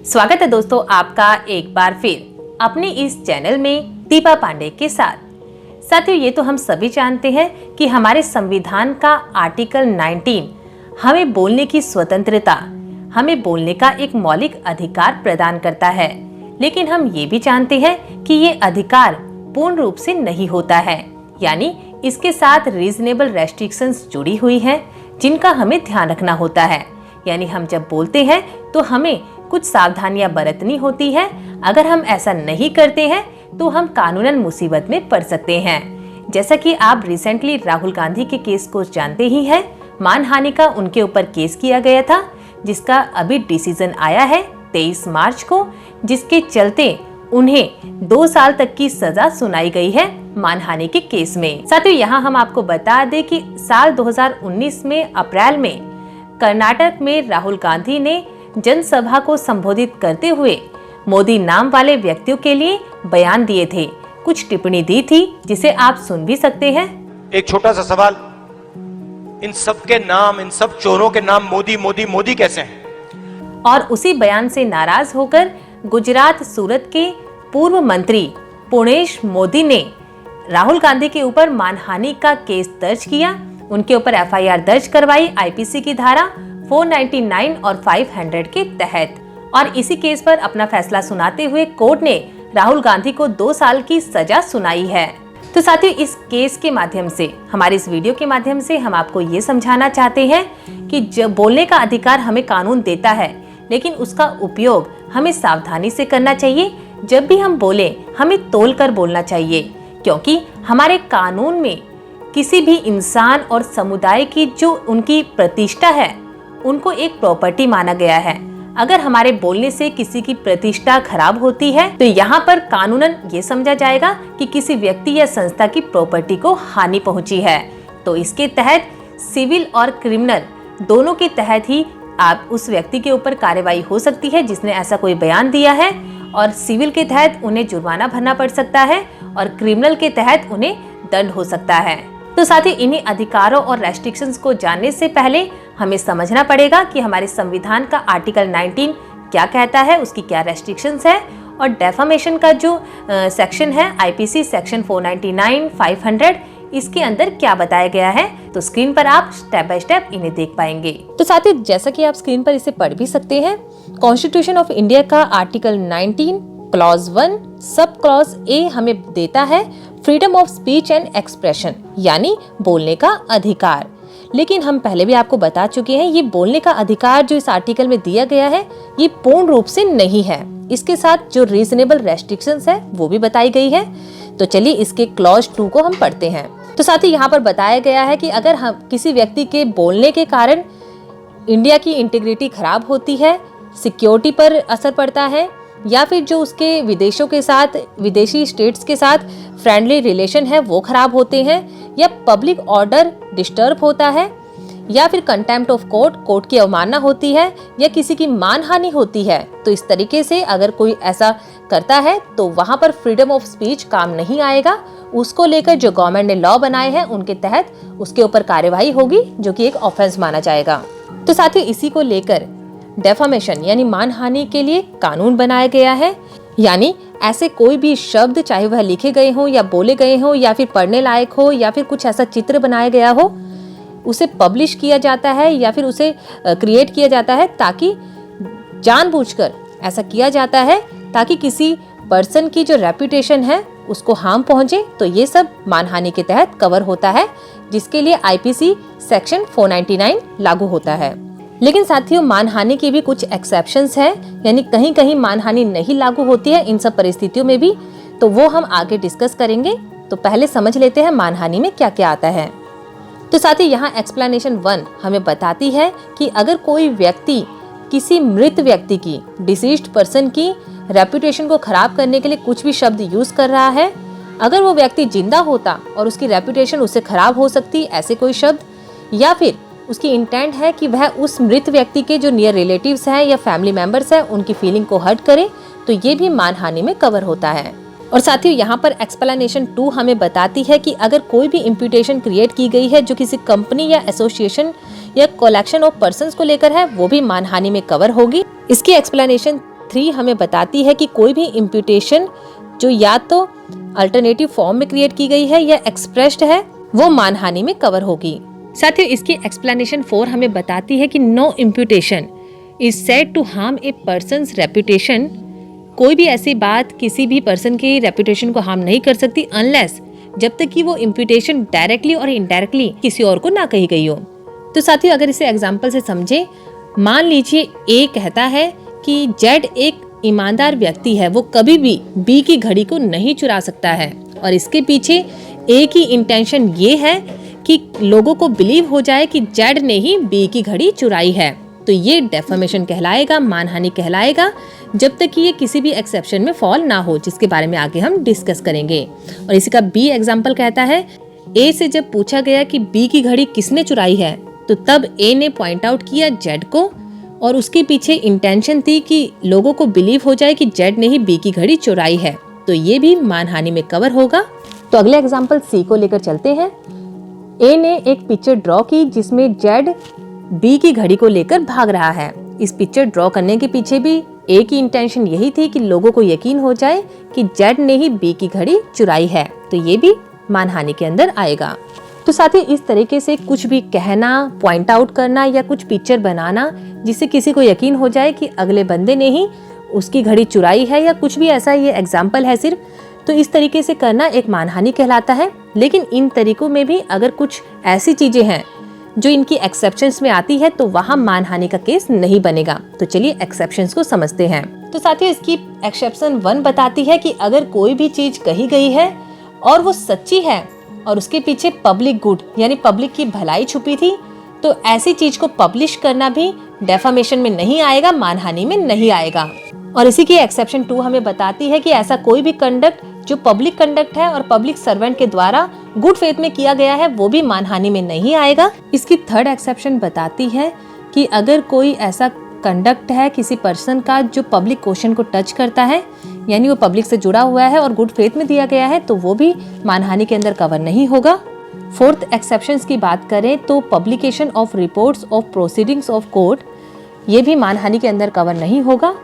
स्वागत है दोस्तों आपका एक बार फिर अपने इस चैनल में दीपा पांडे के साथ। साथियों, ये तो हम सभी जानते हैं कि हमारे संविधान का आर्टिकल 19 हमें बोलने की स्वतंत्रता, हमें बोलने का एक मौलिक अधिकार प्रदान करता है। लेकिन हम ये भी जानते हैं कि ये अधिकार पूर्ण रूप से नहीं होता है, यानी इसके साथ रीजनेबल रेस्ट्रिक्शंस जुड़ी हुई हैं जिनका हमें ध्यान रखना होता है। यानी हम जब बोलते हैं तो हमें कुछ सावधानियां बरतनी होती है। अगर हम ऐसा नहीं करते हैं तो हम कानूनन मुसीबत में पड़ सकते हैं। जैसा कि आप रिसेंटली राहुल गांधी के केस को जानते ही हैं, मानहानि का उनके ऊपर केस किया गया था, जिसका अभी डिसीजन आया है 23 मार्च को, जिसके चलते उन्हें 2 साल तक की सजा सुनाई गई है मानहानि के केस में। साथियों, यहाँ हम आपको बता दें कि साल 2019 में अप्रैल में कर्नाटक में राहुल गांधी ने जनसभा को संबोधित करते हुए मोदी नाम वाले व्यक्तियों के लिए बयान दिए थे, कुछ टिप्पणी दी थी जिसे आप सुन भी सकते हैं। एक छोटा सा सवाल, इन सब के नाम, इन सब चोरों के नाम मोदी मोदी मोदी कैसे हैं? और उसी बयान से नाराज होकर गुजरात सूरत के पूर्व मंत्री पुणेश मोदी ने राहुल गांधी के ऊपर मानहानि का केस दर्ज किया। उनके ऊपर एफआईआर दर्ज करवाई आईपीसी की धारा 499 और 500 के तहत। और इसी केस पर अपना फैसला सुनाते हुए कोर्ट ने राहुल गांधी को 2 साल की सजा सुनाई है। तो साथियों, इस केस के माध्यम से, हमारे इस वीडियो के माध्यम से हम आपको ये समझाना चाहते हैं कि जब बोलने का अधिकार हमें कानून देता है, लेकिन उसका उपयोग हमें सावधानी से करना चाहिए। जब भी हम बोले हमें तोल कर बोलना चाहिए, क्योंकि हमारे कानून में किसी भी इंसान और समुदाय की जो उनकी प्रतिष्ठा है, उनको एक प्रॉपर्टी माना गया है। अगर हमारे बोलने से किसी की प्रतिष्ठा खराब होती है तो यहाँ पर कानूनन ये समझा जाएगा कि किसी व्यक्ति या संस्था की प्रॉपर्टी को हानि पहुंची है। तो इसके तहत सिविल और क्रिमिनल दोनों के तहत ही आप उस व्यक्ति के ऊपर कार्रवाई हो सकती है जिसने ऐसा कोई बयान दिया है। और सिविल के तहत उन्हें जुर्माना भरना पड़ सकता है और क्रिमिनल के तहत उन्हें दंड हो सकता है। तो साथ ही इन्हीं अधिकारों और रेस्ट्रिक्शंस को जानने से पहले हमें समझना पड़ेगा कि हमारे संविधान का आर्टिकल 19 क्या कहता है, उसकी क्या रेस्ट्रिक्शंस है, और डेफामेशन का जो सेक्शन है आईपीसी सेक्शन 499, 500, इसके अंदर क्या बताया गया है। तो स्क्रीन पर आप स्टेप बाय स्टेप इन्हें देख पाएंगे। तो साथ ही जैसा कि आप स्क्रीन पर इसे पढ़ भी सकते हैं, कॉन्स्टिट्यूशन ऑफ इंडिया का article 19 clause 1 sub clause A हमें देता है freedom of speech and expression, यानी बोलने का अधिकार। लेकिन हम पहले भी आपको बता चुके हैं, ये बोलने का अधिकार जो इस आर्टिकल में दिया गया है ये पूर्ण रूप से नहीं है। इसके साथ जो रीजनेबल रेस्ट्रिक्शंस है वो भी बताई गई है। तो चलिए इसके क्लॉज 2 को हम पढ़ते हैं। तो साथ ही यहाँ पर बताया गया है कि अगर हम किसी व्यक्ति के बोलने के कारण इंडिया की इंटीग्रिटी खराब होती है, सिक्योरिटी पर असर पड़ता है, या फिर जो उसके विदेशों के साथ, विदेशी स्टेट्स के साथ फ्रेंडली रिलेशन है वो खराब होते हैं, या पब्लिक ऑर्डर डिस्टर्ब होता है, या फिर कंटेम्प्ट ऑफ कोर्ट की अवमानना होती है, या किसी की मानहानि होती है, तो इस तरीके से अगर कोई ऐसा करता है तो वहां पर फ्रीडम ऑफ स्पीच काम नहीं आएगा। उसको लेकर जो गवर्नमेंट ने लॉ बनाए हैं उनके तहत उसके ऊपर कार्यवाही होगी, जो कि एक ऑफेंस माना जाएगा। तो साथ ही इसी को लेकर डेफामेशन यानी मानहानि के लिए कानून बनाया गया है। यानी ऐसे कोई भी शब्द, चाहे वह लिखे गए हों या बोले गए हों या फिर पढ़ने लायक हो, या फिर कुछ ऐसा चित्र बनाया गया हो, उसे पब्लिश किया जाता है या फिर उसे क्रिएट किया जाता है, ताकि जानबूझकर ऐसा किया जाता है ताकि किसी पर्सन की जो रेपुटेशन है उसको हार्म पहुंचे। तो ये सब मानहानि के तहत कवर होता है, जिसके लिए आईपीसी सेक्शन 499 लागू होता है। लेकिन साथियों, मानहानि की भी कुछ एक्सेप्शंस है, यानी कहीं कहीं मानहानि नहीं लागू होती है इन सब परिस्थितियों में भी। तो वो हम आगे डिस्कस करेंगे। तो पहले समझ लेते हैं मानहानि में क्या क्या आता है। तो साथ ही यहाँ एक्सप्लेनेशन 1 हमें बताती है कि अगर कोई व्यक्ति किसी मृत व्यक्ति की, डिसीज्ड पर्सन की रेपुटेशन को खराब करने के लिए कुछ भी शब्द यूज कर रहा है, अगर वो व्यक्ति जिंदा होता और उसकी रेपुटेशन उससे खराब हो सकती ऐसे कोई शब्द, या फिर उसकी इंटेंट है कि वह उस मृत व्यक्ति के जो नियर रिलेटिव्स हैं या फैमिली मेंबर्स हैं उनकी फीलिंग को हर्ट करे, तो ये भी मानहानि में कवर होता है। और साथियों, यहाँ पर एक्सप्लेनेशन 2 हमें बताती है कि अगर कोई भी इम्प्यूटेशन क्रिएट की गई है जो किसी कंपनी या एसोसिएशन या कलेक्शन ऑफ पर्संस को लेकर है, वो भी मानहानि में कवर होगी। इसकी एक्सप्लेनेशन 3 हमें बताती है कि कोई भी इम्प्यूटेशन जो या तो अल्टरनेटिव फॉर्म में क्रिएट की गई है या एक्सप्रेस्ड है वो मानहानि में कवर होगी। साथियों, इसकी एक्सप्लेनेशन 4 हमें बताती है कि no imputation is said to harm a person's reputation. कोई भी ऐसी बात किसी भी पर्सन की रेपुटेशन को हार्म नहीं कर सकती अनलेस, जब तक कि वो इम्प्यूटेशन डायरेक्टली और इनडायरेक्टली किसी और को ना कही गई हो। तो साथियों, अगर इसे एग्जाम्पल से समझे, मान लीजिए ए कहता है कि जेड एक ईमानदार व्यक्ति है, वो कभी भी बी की घड़ी को नहीं चुरा सकता है, और इसके पीछे ए की इंटेंशन ये है कि लोगों को बिलीव हो जाए कि जेड ने ही बी की घड़ी चुराई है। तो ये डेफेमेशन कहलाएगा, मानहानि कहलाएगा, जब तक कि ये किसी भी एक्सेप्शन में फॉल ना हो, जिसके बारे में आगे हम डिस्कस करेंगे। और इसी का बी एग्जाम्पल कहता है, ए से जब पूछा गया कि बी की घड़ी किसने चुराई है, तो तब ए ने पॉइंट आउट किया जेड को, और उसके पीछे इंटेंशन थी कि लोगों को बिलीव हो जाए कि जेड ने ही बी की घड़ी चुराई है। तो ये भी मानहानि में कवर होगा। तो अगले एग्जाम्पल सी को लेकर चलते हैं। ए ने एक पिक्चर ड्रॉ की जिसमें जेड बी की घड़ी को लेकर भाग रहा है। इस पिक्चर ड्रॉ करने के पीछे भी ए की इंटेंशन यही थी कि लोगों को यकीन हो जाए कि जेड ने ही बी की घड़ी चुराई है। तो ये भी मानहानि के अंदर आएगा। तो साथ ही इस तरीके से कुछ भी कहना, पॉइंट आउट करना या कुछ पिक्चर बनाना जिससे किसी को यकीन हो जाए कि अगले बंदे ने ही उसकी घड़ी चुराई है या कुछ भी ऐसा, ये एग्जाम्पल है सिर्फ, तो इस तरीके से करना एक मानहानि कहलाता है। लेकिन इन तरीकों में भी अगर कुछ ऐसी चीजें हैं जो इनकी एक्सेप्शंस में आती है तो वहां मानहानि का केस नहीं बनेगा। तो चलिए एक्सेप्शंस को समझते हैं। तो साथियों, इसकी एक्सेप्शन 1 बताती है कि अगर कोई भी चीज कही गई है और वो सच्ची है और उसके पीछे पब्लिक गुड यानी पब्लिक की भलाई छुपी थी, तो ऐसी चीज को पब्लिश करना भी डेफामेशन में नहीं आएगा, मानहानि में नहीं आएगा। और इसी की एक्सेप्शन 2 हमें बताती है कि ऐसा कोई भी कंडक्ट जो पब्लिक कंडक्ट है और पब्लिक सर्वेंट के द्वारा गुड फेथ में किया गया है वो भी मानहानि में नहीं आएगा। इसकी 3rd एक्सेप्शन बताती है कि अगर कोई ऐसा कंडक्ट है किसी पर्सन का जो पब्लिक क्वेश्चन को टच करता है, यानी वो पब्लिक से जुड़ा हुआ है और गुड फेथ में दिया गया है, तो वो भी मानहानि के अंदर कवर नहीं होगा। 4th एक्सेप्शंस की बात करें तो publication of reports of proceedings of court, ये भी मानहानि के अंदर कवर नहीं होगा।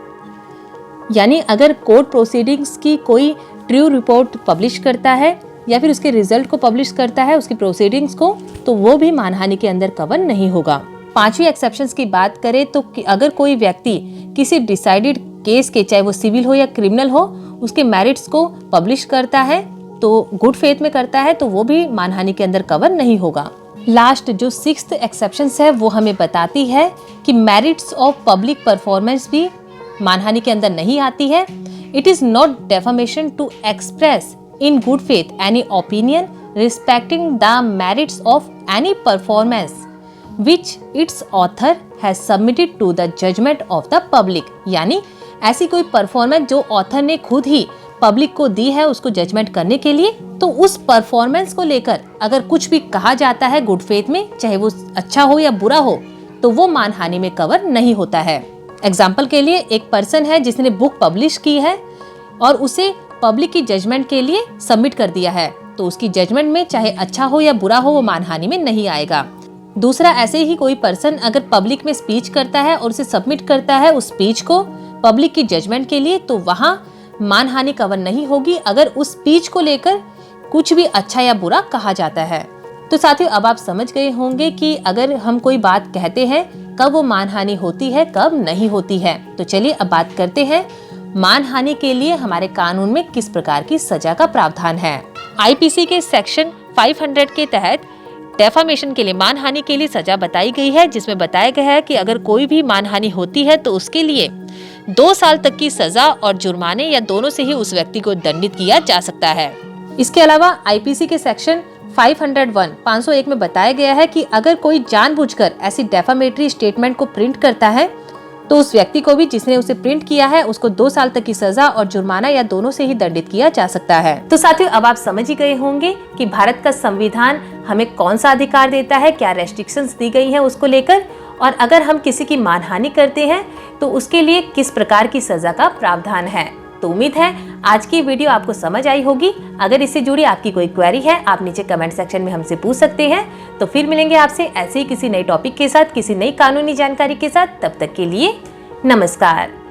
यानी अगर कोर्ट प्रोसीडिंग्स की कोई ट्रू रिपोर्ट पब्लिश करता है या फिर उसके रिजल्ट को पब्लिश करता है, उसकी प्रोसीडिंग्स को, तो वो भी मानहानि के अंदर कवर नहीं होगा। 5वीं एक्सेप्शंस की बात करें तो अगर कोई व्यक्ति किसी डिसाइडेड केस के, चाहे वो सिविल हो या क्रिमिनल हो, उसके मेरिट्स को पब्लिश करता है, तो गुड फेथ में करता है, तो वो भी मानहानि के अंदर कवर नहीं होगा। लास्ट जो 6th एक्सेप्शंस है वो हमें बताती है कि मेरिट्स ऑफ पब्लिक परफॉर्मेंस भी मानहानि के अंदर नहीं आती है। It is not defamation to express in good faith any opinion respecting the merits of any performance which its author has submitted to the judgment of the public। यानी ऐसी कोई परफॉर्मेंस जो ऑथर ने खुद ही पब्लिक को दी है उसको judgement करने के लिए, तो उस परफॉर्मेंस को लेकर अगर कुछ भी कहा जाता है गुड फेथ में, चाहे वो अच्छा हो या बुरा हो, तो वो मानहानि में कवर नहीं होता है। एग्जाम्पल के लिए एक पर्सन है जिसने बुक पब्लिश की है और उसे पब्लिक की जजमेंट के लिए सबमिट कर दिया है, तो उसकी जजमेंट में चाहे अच्छा हो या बुरा हो वो मानहानि में नहीं आएगा। दूसरा, ऐसे ही कोई पर्सन अगर पब्लिक में स्पीच करता है और उसे सबमिट करता है उस स्पीच को पब्लिक की जजमेंट के लिए, तो वहां मानहानि कवर नहीं होगी अगर उस स्पीच को लेकर कुछ भी अच्छा या बुरा कहा जाता है। तो साथियों, अब आप समझ गए होंगे कि अगर हम कोई बात कहते हैं कब वो मानहानि होती है, कब नहीं होती है। तो चलिए अब बात करते हैं मानहानि के लिए हमारे कानून में किस प्रकार की सजा का प्रावधान है। आईपीसी के सेक्शन 500 के तहत डेफामेशन के लिए, मानहानि के लिए सजा बताई गई है, जिसमें बताया गया है कि अगर कोई भी मानहानि होती है तो उसके लिए 2 साल तक की सजा और जुर्माने या दोनों से ही उस व्यक्ति को दंडित किया जा सकता है। इसके अलावा आईपीसी के सेक्शन 501 में बताया गया है कि अगर कोई जानबूझकर ऐसी डेफामेटरी स्टेटमेंट को प्रिंट करता है तो उस व्यक्ति को भी जिसने उसे प्रिंट किया है उसको 2 साल तक की सजा और जुर्माना या दोनों से ही दंडित किया जा सकता है। तो साथियों, अब आप समझ ही गए होंगे कि भारत का संविधान हमें कौन सा अधिकार देता है, क्या रेस्ट्रिक्शंस दी गई हैं उसको लेकर, और अगर हम किसी की मानहानि करते हैं तो उसके लिए किस प्रकार की सजा का प्रावधान है। तो उम्मीद है आज की वीडियो आपको समझ आई होगी। अगर इससे जुड़ी आपकी कोई क्वेरी है आप नीचे कमेंट सेक्शन में हमसे पूछ सकते हैं। तो फिर मिलेंगे आपसे ऐसे ही किसी नए टॉपिक के साथ, किसी नई कानूनी जानकारी के साथ। तब तक के लिए नमस्कार।